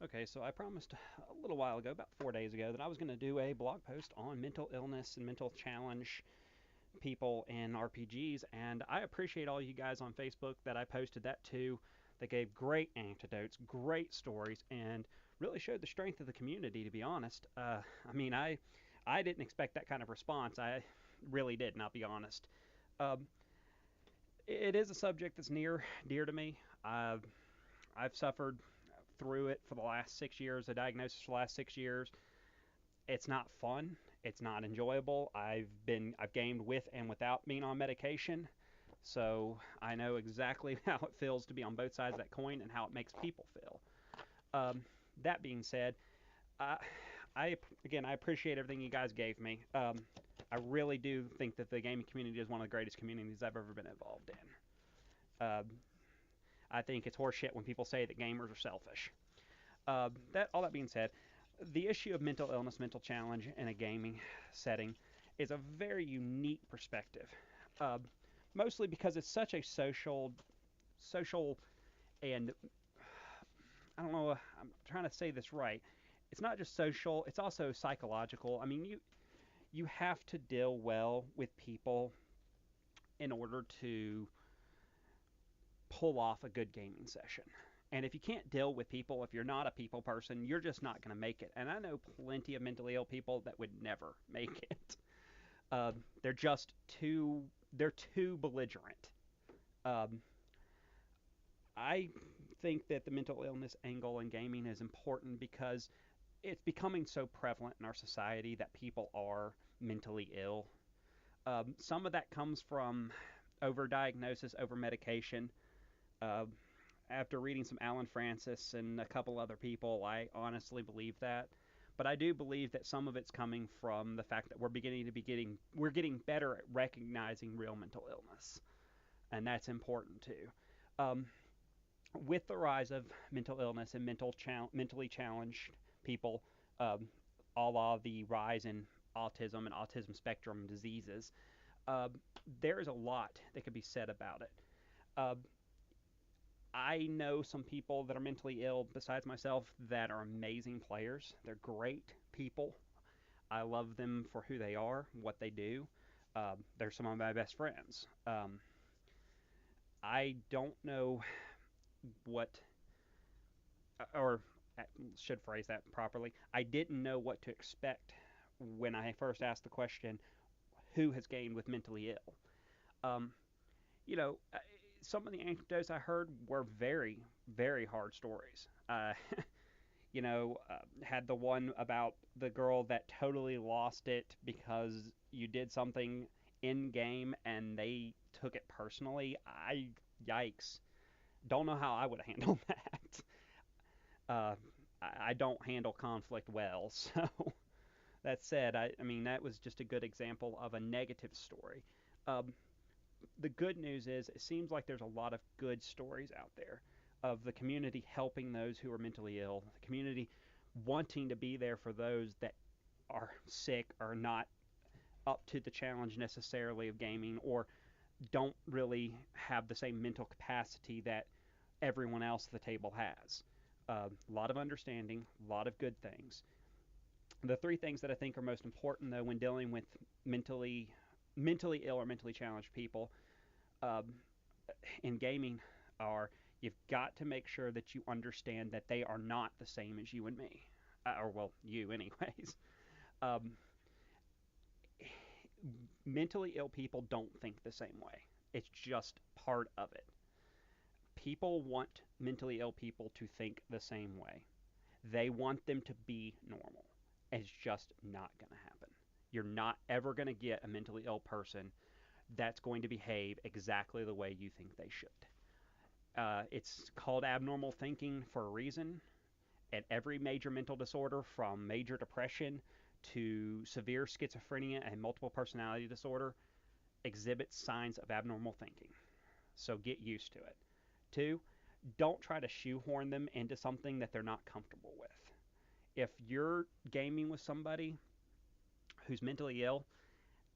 Okay, so I promised a little while ago, about 4 days ago, that I was going to do a blog post on mental illness and mental challenge people in RPGs, and I appreciate all you guys on Facebook that I posted that to. They gave great anecdotes, great stories, and really showed the strength of the community. To be honest, I mean, I didn't expect that kind of response. I really did, not be honest. Um, it is a subject that's near dear to me. I've suffered through it for the last 6 years, a diagnosis for the last 6 years. It's not fun. It's not enjoyable. I've gamed with and without being on medication, so I know exactly how it feels to be on both sides of that coin and how it makes people feel. Um, that being said, I, I again I appreciate everything you guys gave me. I really do think that the gaming community is one of the greatest communities I've ever been involved in. I think it's horseshit when people say that gamers are selfish. That all that being said, the issue of mental illness, mental challenge in a gaming setting is a very unique perspective. Uh, Mostly because it's such a social, and I don't know. I'm trying to say this right. It's not just social; it's also psychological. I mean, you have to deal well with people in order to pull off a good gaming session. And if you can't deal with people, if you're not a people person, you're just not going to make it. And I know plenty of mentally ill people that would never make it. Uh, they're just they're too belligerent. Um, I think that the mental illness angle in gaming is important because it's becoming so prevalent in our society that people are mentally ill. Some of that comes from overdiagnosis, over medication. Uh, After reading some Alan Francis and a couple other people, I honestly believe that. But I do believe that some of it's coming from the fact that we're getting better at recognizing real mental illness, and that's important too. Um, with the rise of mental illness and mentally challenged people, um, a la the rise in autism and autism spectrum diseases, uh, there is a lot that could be said about it. Uh, I know some people that are mentally ill besides myself that are amazing players. They're great people. I love them for who they are, what they do. They're some of my best friends. I don't know what, or should phrase that properly. I didn't know what to expect when I first asked the question, who has gained with mentally ill? Um, you know, some of the anecdotes I heard were very, very hard stories. Had the one about the girl that totally lost it because you did something in game and they took it personally. Yikes. Don't know how I would have handled that. Uh, I don't handle conflict well, so that said, I mean, that was just a good example of a negative story. Um, the good news is it seems like there's a lot of good stories out there of the community helping those who are mentally ill, the community wanting to be there for those that are sick or not up to the challenge necessarily of gaming or don't really have the same mental capacity that everyone else at the table has. A lot of understanding, a lot of good things. The three things that I think are most important, though, when dealing with mentally ill or mentally challenged people um, in gaming are you've got to make sure that you understand that they are not the same as you and me, or well, you anyways. Um, Mentally ill people don't think the same way. It's just part of it. People want mentally ill people to think the same way. They want them to be normal. It's just not going to happen. You're not ever going to get a mentally ill person that's going to behave exactly the way you think they should. It's called abnormal thinking for a reason. And every major mental disorder, from major depression to severe schizophrenia and multiple personality disorder, exhibits signs of abnormal thinking. So get used to it. Two, don't try to shoehorn them into something that they're not comfortable with. If you're gaming with somebody who's mentally ill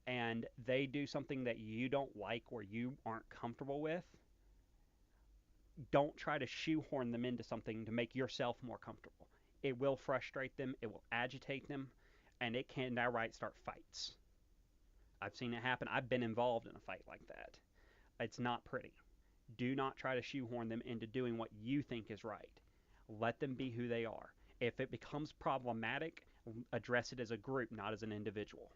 and they do something that you don't like or you aren't comfortable with, don't try to shoehorn them into something to make yourself more comfortable. It will frustrate them, it will agitate them, and it can outright start fights. I've seen it happen. I've been involved in a fight like that. It's not pretty. Do not try to shoehorn them into doing what you think is right. Let them be who they are. If it becomes problematic, address it as a group, not as an individual.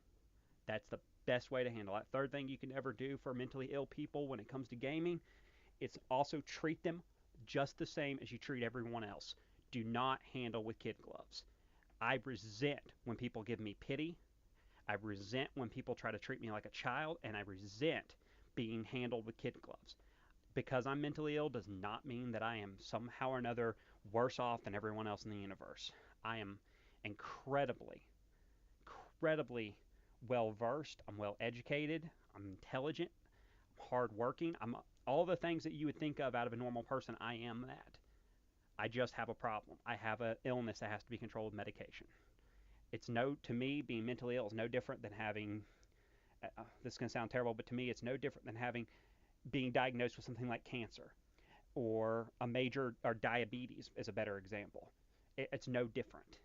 That's the best way to handle it. Third thing you can ever do for mentally ill people when it comes to gaming, it's also treat them just the same as you treat everyone else. Do not handle with kid gloves. I resent when people give me pity. I resent when people try to treat me like a child, and I resent being handled with kid gloves. Because I'm mentally ill does not mean that I am somehow or another worse off than everyone else in the universe. I am incredibly, incredibly well versed. I'm well educated. I'm intelligent. I'm hardworking. I'm all the things that you would think of out of a normal person. I am that. I just have a problem. I have an illness that has to be controlled with medication. It's no, to me, being mentally ill is no different than having, this is going to sound terrible, but to me, it's no different than having, being diagnosed with something like cancer or a major, or diabetes is a better example. It's no different.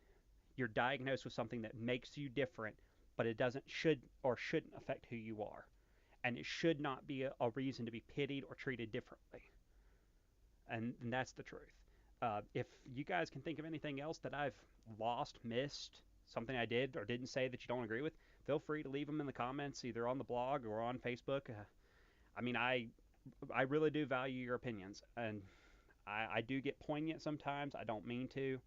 You're diagnosed with something that makes you different, but it doesn't, should or shouldn't affect who you are. And it should not be a reason to be pitied or treated differently. And that's the truth. If you guys can think of anything else that I've lost, missed, something I did or didn't say that you don't agree with, feel free to leave them in the comments, either on the blog or on Facebook. I mean, I really do value your opinions, and I do get poignant sometimes. I don't mean to,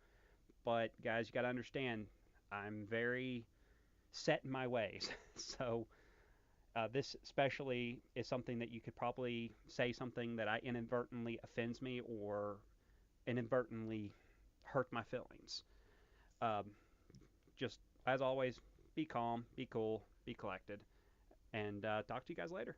but guys, you got to understand, I'm very set in my ways. So this especially is something that you could probably say something that I inadvertently offends me or inadvertently hurt my feelings. Um, just as always, be calm, be cool, be collected, and talk to you guys later.